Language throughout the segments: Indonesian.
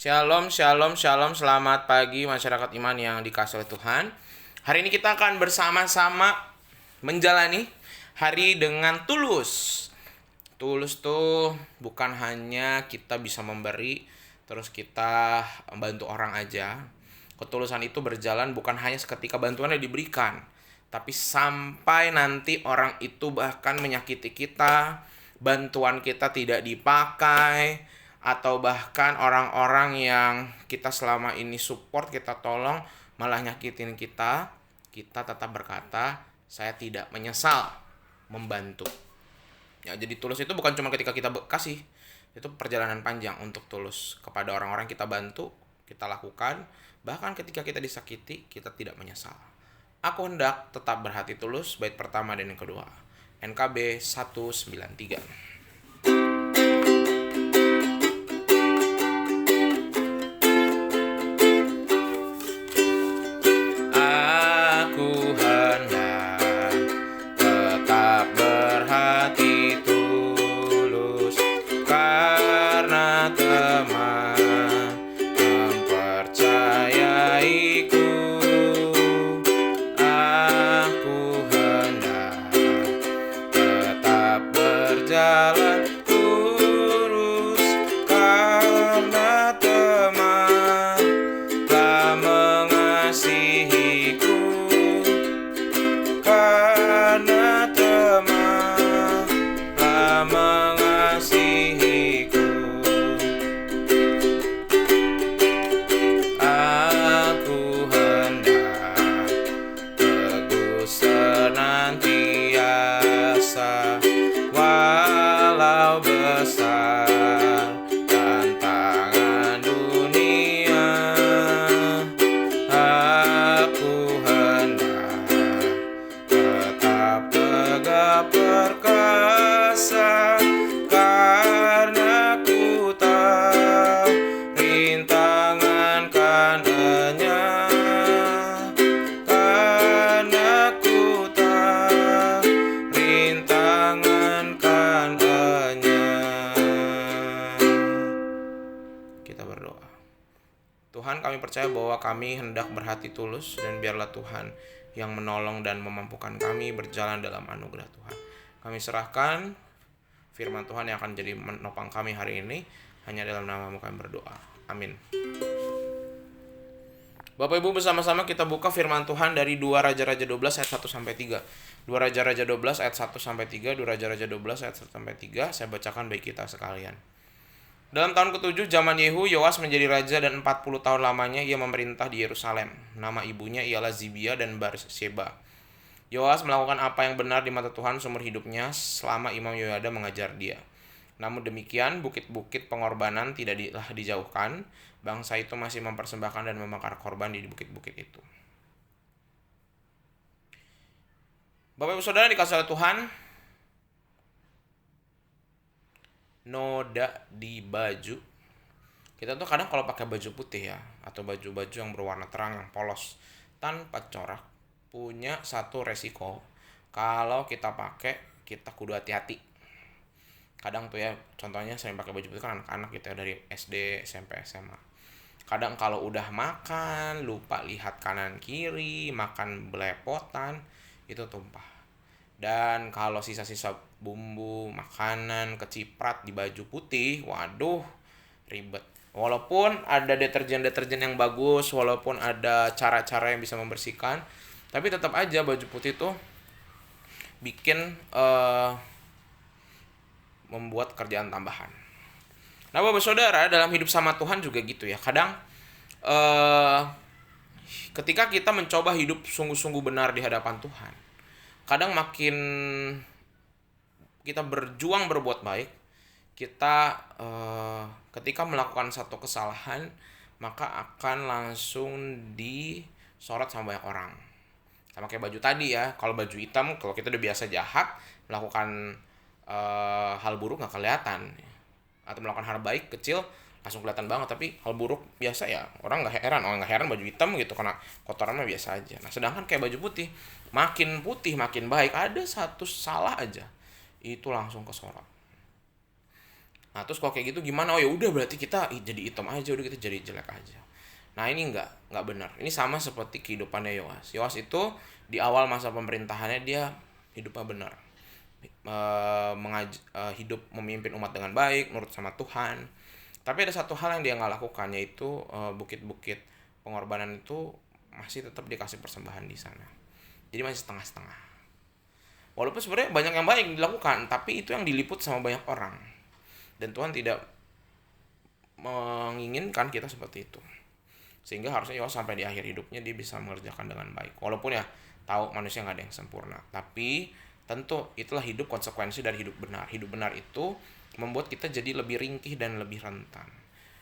Shalom, shalom, shalom. Selamat pagi masyarakat iman yang dikasihi oleh Tuhan. Hari ini kita akan bersama-sama menjalani hari dengan tulus. Tulus tuh bukan hanya kita bisa memberi, terus kita membantu orang aja. Ketulusan itu berjalan bukan hanya seketika bantuannya diberikan, tapi sampai nanti orang itu bahkan menyakiti kita, bantuan kita tidak dipakai, atau bahkan orang-orang yang kita selama ini support, kita tolong, malah nyakitin kita, kita tetap berkata, saya tidak menyesal membantu. Ya, jadi tulus itu bukan cuma ketika kita kasih, itu perjalanan panjang untuk tulus kepada orang-orang kita bantu, kita lakukan, bahkan ketika kita disakiti, kita tidak menyesal. Aku hendak tetap berhati tulus, bait pertama dan yang kedua. NKB 193. Jalan lurus karena teman telah mengasihiku, karena teman telah mengasihiku. Aku hendak teguh senantiasa walau besar tantangan dunia. Aku hendak tetap tegap perkasa karena ku tahu rintangan kan enyah, karena ku tahu rintangan kan enyah. Kita berdoa. Tuhan, kami percaya bahwa kami hendak berhati tulus, dan biarlah Tuhan yang menolong dan memampukan kami berjalan dalam anugerah Tuhan. Kami serahkan firman Tuhan yang akan jadi menopang kami hari ini, hanya dalam nama-Mu kami berdoa. Amin. Bapak Ibu, bersama-sama kita buka firman Tuhan dari 2 Raja-Raja 12 ayat 1 sampai 3. 2 Raja-Raja 12 ayat 1 sampai 3, 2 Raja-Raja 12 ayat 1 sampai 3. Saya bacakan bagi kita sekalian. Dalam tahun ke-7 zaman Yehu, Yoas menjadi raja dan 40 tahun lamanya ia memerintah di Yerusalem. Nama ibunya ialah Zibia dan Barseba. Yoas melakukan apa yang benar di mata Tuhan seumur hidupnya selama Imam Yoyada mengajar dia. Namun demikian, bukit-bukit pengorbanan tidaklah dijauhkan. Bangsa itu masih mempersembahkan dan membakar korban di bukit-bukit itu. Bapak Ibu Saudara dikasihi oleh Tuhan, noda di baju. Kita tuh kadang kalau pakai baju putih ya, atau baju-baju yang berwarna terang, yang polos, tanpa corak, punya satu resiko. Kalau kita pakai, kita kudu hati-hati. Kadang tuh ya, contohnya saya pakai baju putih kan anak-anak gitu ya, dari SD, SMP, SMA. Kadang kalau udah makan, lupa lihat kanan kiri, makan belepotan, itu tumpah. Dan kalau sisa-sisa bumbu, makanan, keciprat di baju putih, waduh, ribet. Walaupun ada deterjen-deterjen yang bagus, walaupun ada cara-cara yang bisa membersihkan, tapi tetap aja baju putih tuh bikin membuat kerjaan tambahan. Nah, Bapak Saudara, dalam hidup sama Tuhan juga gitu ya. Kadang ketika kita mencoba hidup sungguh-sungguh benar di hadapan Tuhan, kadang makin kita berjuang berbuat baik, kita ketika melakukan satu kesalahan, maka akan langsung disorot sama banyak orang. Sama kayak baju tadi ya, kalau baju hitam, kalau kita udah biasa jahat, melakukan hal buruk nggak kelihatan. Atau melakukan hal baik kecil, langsung kelihatan banget. Tapi hal buruk biasa ya, orang nggak heran baju hitam gitu, karena kotoran mah biasa aja. Nah, sedangkan kayak baju putih makin baik, ada satu salah aja itu langsung kesorot. Nah terus kalau kayak gitu gimana? Oh ya udah berarti kita jadi hitam aja, udah kita jadi jelek aja. Nah ini nggak benar. Ini sama seperti kehidupannya Yoas. Yoas itu di awal masa pemerintahannya dia hidupnya benar, hidup memimpin umat dengan baik, nurut sama Tuhan. Tapi ada satu hal yang dia nggak lakukan, yaitu bukit-bukit pengorbanan itu masih tetap dikasih persembahan di sana. Jadi masih setengah-setengah. Walaupun sebenarnya banyak yang baik dilakukan, tapi itu yang diliput sama banyak orang. Dan Tuhan tidak menginginkan kita seperti itu. Sehingga harusnya Yoas sampai di akhir hidupnya dia bisa mengerjakan dengan baik. Walaupun ya tahu manusia nggak ada yang sempurna. Tapi tentu itulah hidup, konsekuensi dari hidup benar. Hidup benar itu membuat kita jadi lebih ringkih dan lebih rentan.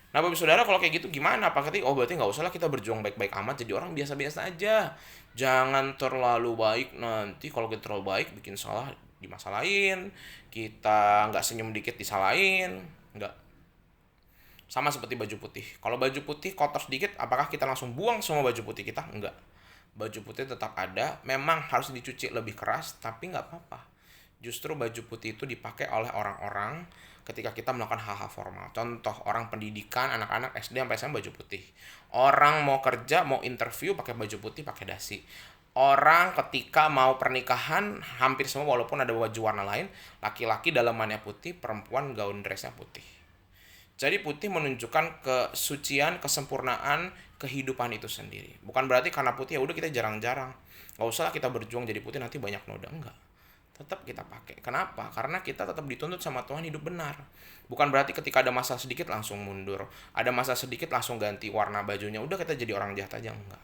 Nah Bapak Saudara kalau kayak gitu gimana? Apa berarti nggak usah lah kita berjuang baik-baik amat, jadi orang biasa-biasa aja. Jangan terlalu baik, nanti kalau kita terlalu baik bikin salah dimasalahin, kita nggak senyum dikit disalahin, nggak. Sama seperti baju putih. Kalau baju putih kotor sedikit, apakah kita langsung buang semua baju putih kita? Enggak. Baju putih tetap ada, memang harus dicuci lebih keras, tapi nggak apa-apa. Justru baju putih itu dipakai oleh orang-orang ketika kita melakukan hal-hal formal. Contoh, orang pendidikan, anak-anak SD sampai SMA baju putih. Orang mau kerja, mau interview pakai baju putih, pakai dasi. Orang ketika mau pernikahan, hampir semua walaupun ada baju warna lain, laki-laki dalamannya putih, perempuan gaun dressnya putih. Jadi putih menunjukkan kesucian, kesempurnaan kehidupan itu sendiri. Bukan berarti karena putih ya udah kita jarang-jarang. Gak usah kita berjuang jadi putih nanti banyak noda, enggak. Tetap kita pakai. Kenapa? Karena kita tetap dituntut sama Tuhan hidup benar. Bukan berarti ketika ada masalah sedikit langsung mundur. Ada masalah sedikit langsung ganti warna bajunya. Udah kita jadi orang jahat aja, enggak.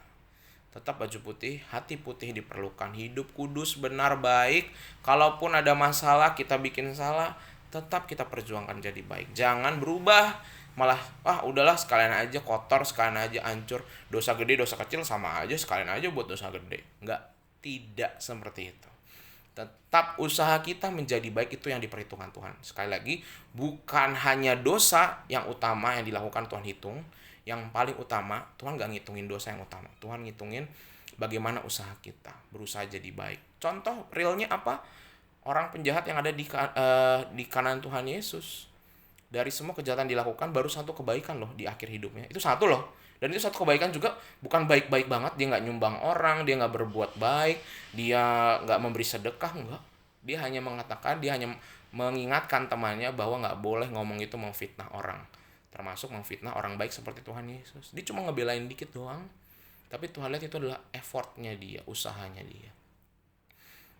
Tetap baju putih, hati putih diperlukan. Hidup kudus, benar, baik. Kalaupun ada masalah, kita bikin salah, tetap kita perjuangkan jadi baik. Jangan berubah, malah udahlah sekalian aja kotor, sekalian aja hancur. Dosa gede, dosa kecil sama aja, sekalian aja buat dosa gede. Enggak, tidak seperti itu. Tetap usaha kita menjadi baik, itu yang diperhitungkan Tuhan. Sekali lagi, bukan hanya dosa yang utama yang dilakukan Tuhan hitung. Yang paling utama, Tuhan gak ngitungin dosa yang utama. Tuhan ngitungin bagaimana usaha kita berusaha jadi baik. Contoh realnya apa? Orang penjahat yang ada di kanan Tuhan Yesus, dari semua kejahatan dilakukan baru satu kebaikan loh di akhir hidupnya. Itu satu loh. Dan itu satu kebaikan juga bukan baik-baik banget. Dia nggak nyumbang orang, dia nggak berbuat baik, dia nggak memberi sedekah, enggak. Dia hanya mengatakan, dia hanya mengingatkan temannya bahwa nggak boleh ngomong itu memfitnah orang. Termasuk memfitnah orang baik seperti Tuhan Yesus. Dia cuma ngebelain dikit doang. Tapi Tuhan lihat itu adalah effortnya dia, usahanya dia.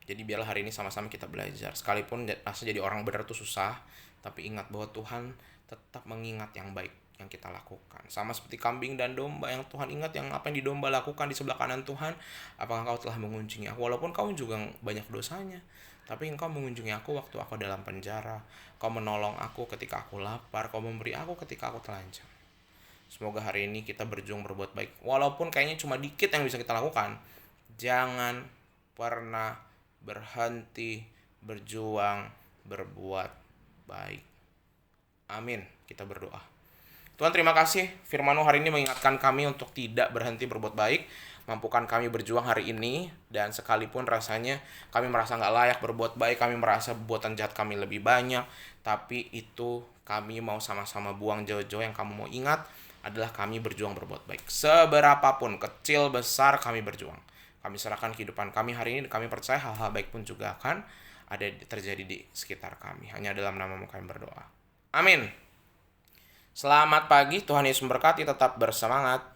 Jadi biarlah hari ini sama-sama kita belajar. Sekalipun rasa jadi orang benar itu susah, tapi ingat bahwa Tuhan tetap mengingat yang baik yang kita lakukan. Sama seperti kambing dan domba yang Tuhan ingat yang apa yang di domba lakukan di sebelah kanan Tuhan. Apakah kau telah mengunjungi aku? Walaupun kau juga banyak dosanya, tapi engkau mengunjungi aku waktu aku dalam penjara. Kau menolong aku ketika aku lapar. Kau memberi aku ketika aku telanjang. Semoga hari ini kita berjuang berbuat baik. Walaupun kayaknya cuma dikit yang bisa kita lakukan. Jangan pernah berhenti berjuang berbuat baik. Amin. Kita berdoa. Tuhan terima kasih firman-Mu hari ini mengingatkan kami untuk tidak berhenti berbuat baik. Mampukan kami berjuang hari ini. Dan sekalipun rasanya kami merasa gak layak berbuat baik, kami merasa perbuatan jahat kami lebih banyak, tapi itu kami mau sama-sama buang jauh-jauh. Yang kamu mau ingat adalah kami berjuang berbuat baik. Seberapapun, kecil, besar, kami berjuang. Kami serahkan kehidupan kami hari ini. Kami percaya hal-hal baik pun juga akan ada terjadi di sekitar kami. Hanya dalam nama-Mu kami berdoa. Amin. Selamat pagi, Tuhan Yesus memberkati, tetap bersemangat.